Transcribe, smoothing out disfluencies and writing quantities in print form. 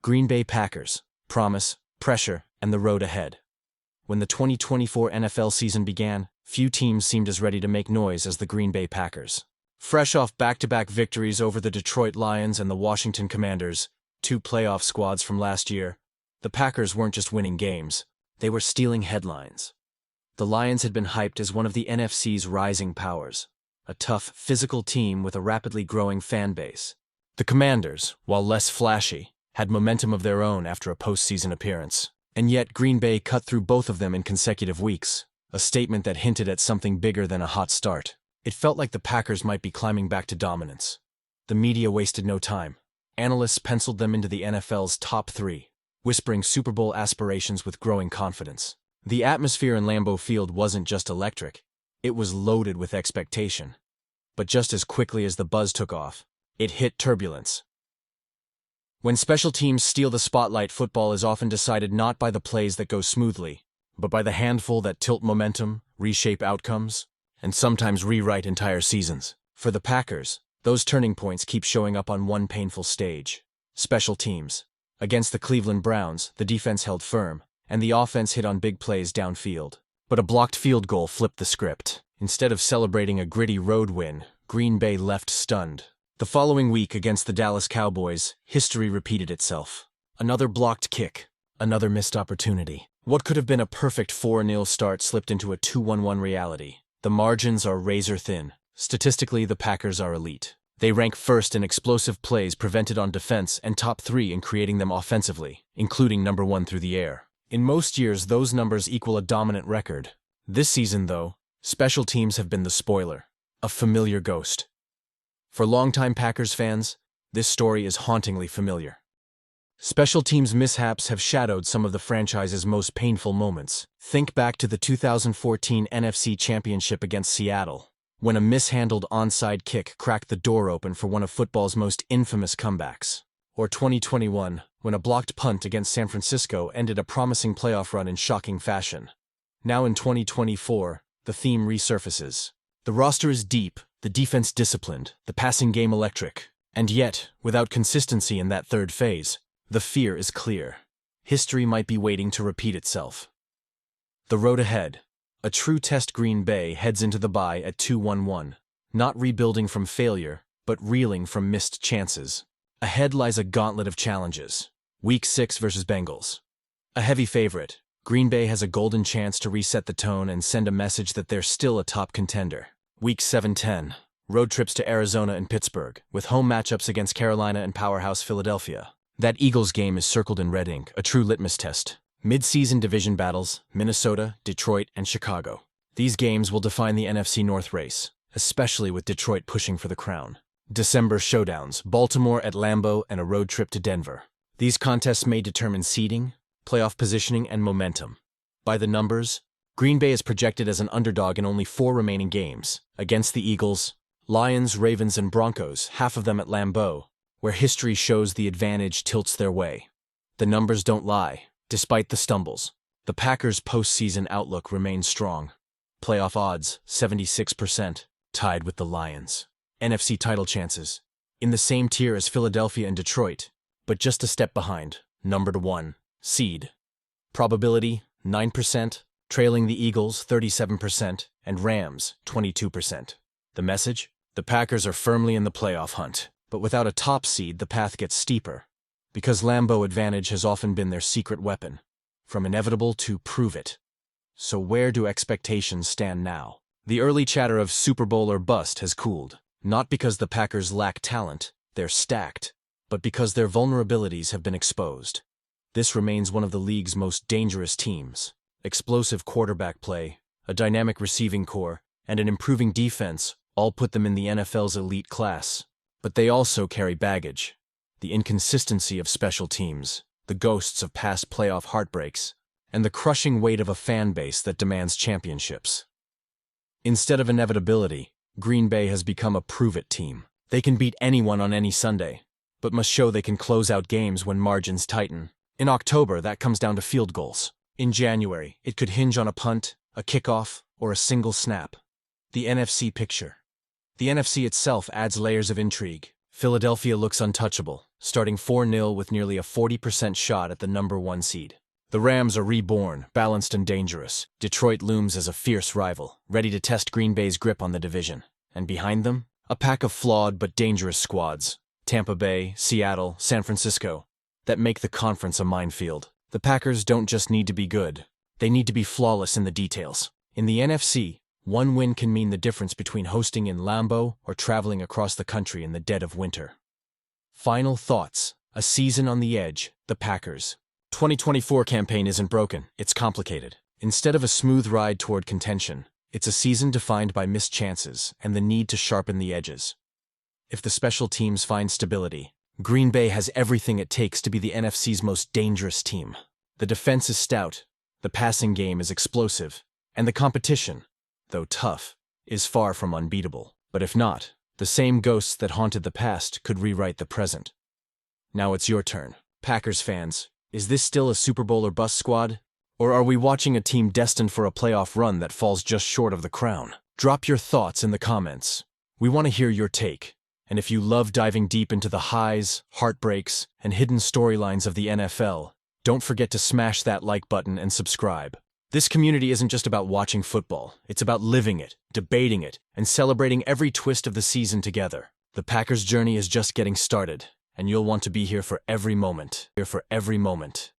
Green Bay Packers, promise, pressure, and the road ahead. When the 2024 NFL season began, few teams seemed as ready to make noise as the Green Bay Packers. Fresh off back-to-back victories over the Detroit Lions and the Washington Commanders, two playoff squads from last year, the Packers weren't just winning games, they were stealing headlines. The Lions had been hyped as one of the NFC's rising powers, a tough, physical team with a rapidly growing fan base. The Commanders, while less flashy, had momentum of their own after a postseason appearance. And yet Green Bay cut through both of them in consecutive weeks, a statement that hinted at something bigger than a hot start. It felt like the Packers might be climbing back to dominance. The media wasted no time. Analysts penciled them into the NFL's top three, whispering Super Bowl aspirations with growing confidence. The atmosphere in Lambeau Field wasn't just electric, it was loaded with expectation. But just as quickly as the buzz took off, it hit turbulence. When special teams steal the spotlight, football is often decided not by the plays that go smoothly, but by the handful that tilt momentum, reshape outcomes, and sometimes rewrite entire seasons. For the Packers, those turning points keep showing up on one painful stage: special teams. Against the Cleveland Browns, the defense held firm, and the offense hit on big plays downfield. But a blocked field goal flipped the script. Instead of celebrating a gritty road win, Green Bay left stunned. The following week against the Dallas Cowboys, history repeated itself. Another blocked kick, another missed opportunity. What could have been a perfect 4-0 start slipped into a 2-1-1 reality. The margins are razor thin. Statistically, the Packers are elite. They rank first in explosive plays prevented on defense and top 3 in creating them offensively, including number 1 through the air. In most years, those numbers equal a dominant record. This season, though, special teams have been the spoiler, a familiar ghost. For longtime Packers fans, this story is hauntingly familiar. Special teams mishaps have shadowed some of the franchise's most painful moments. Think back to the 2014 NFC Championship against Seattle, when a mishandled onside kick cracked the door open for one of football's most infamous comebacks. Or 2021, when a blocked punt against San Francisco ended a promising playoff run in shocking fashion. Now in 2024, the theme resurfaces. The roster is deep, the defense disciplined, the passing game electric. And yet, without consistency in that third phase, the fear is clear. History might be waiting to repeat itself. The road ahead. A true test. Green Bay heads into the bye at 2-1-1, not rebuilding from failure, but reeling from missed chances. Ahead lies a gauntlet of challenges. Week 6 versus Bengals. A heavy favorite, Green Bay has a golden chance to reset the tone and send a message that they're still a top contender. Week 7-10. Road trips to Arizona and Pittsburgh, with home matchups against Carolina and powerhouse Philadelphia. That Eagles game is circled in red ink, a true litmus test. Mid-season division battles, Minnesota, Detroit, and Chicago. These games will define the NFC North race, especially with Detroit pushing for the crown. December showdowns, Baltimore at Lambeau and a road trip to Denver. These contests may determine seeding, playoff positioning, and momentum. By the numbers, Green Bay is projected as an underdog in only 4 remaining games, against the Eagles, Lions, Ravens, and Broncos, half of them at Lambeau, where history shows the advantage tilts their way. The numbers don't lie. Despite the stumbles, the Packers' postseason outlook remains strong. Playoff odds, 76%, tied with the Lions. NFC title chances, in the same tier as Philadelphia and Detroit, but just a step behind, numbered 1, seed. Probability, 9%, trailing the Eagles, 37%, and Rams, 22%. The message? The Packers are firmly in the playoff hunt, but without a top seed, the path gets steeper. Because Lambeau advantage has often been their secret weapon, from inevitable to prove it. So where do expectations stand now? The early chatter of Super Bowl or bust has cooled, not because the Packers lack talent, they're stacked, but because their vulnerabilities have been exposed. This remains one of the league's most dangerous teams. Explosive quarterback play, a dynamic receiving core, and an improving defense all put them in the NFL's elite class. But they also carry baggage. The inconsistency of special teams, the ghosts of past playoff heartbreaks, and the crushing weight of a fan base that demands championships. Instead of inevitability, Green Bay has become a prove-it team. They can beat anyone on any Sunday, but must show they can close out games when margins tighten. In October, that comes down to field goals. In January, it could hinge on a punt, a kickoff, or a single snap. The NFC picture. The NFC itself adds layers of intrigue. Philadelphia looks untouchable, starting 4-0 with nearly a 40% shot at the #1 seed. The Rams are reborn, balanced and dangerous. Detroit looms as a fierce rival, ready to test Green Bay's grip on the division. And behind them, a pack of flawed but dangerous squads, Tampa Bay, Seattle, San Francisco, that make the conference a minefield. The Packers don't just need to be good, they need to be flawless in the details. In the NFC, one win can mean the difference between hosting in Lambeau or traveling across the country in the dead of winter. Final thoughts. A season on the edge, the Packers. 2024 campaign isn't broken, it's complicated. Instead of a smooth ride toward contention, it's a season defined by missed chances and the need to sharpen the edges. If the special teams find stability, Green Bay has everything it takes to be the NFC's most dangerous team. The defense is stout, the passing game is explosive, and the competition, though tough, is far from unbeatable. But if not, the same ghosts that haunted the past could rewrite the present. Now it's your turn. Packers fans, is this still a Super Bowl or bust squad? Or are we watching a team destined for a playoff run that falls just short of the crown? Drop your thoughts in the comments. We want to hear your take. And if you love diving deep into the highs, heartbreaks, and hidden storylines of the NFL, don't forget to smash that like button and subscribe. This community isn't just about watching football, it's about living it, debating it, and celebrating every twist of the season together. The Packers' journey is just getting started, and you'll want to be here for every moment.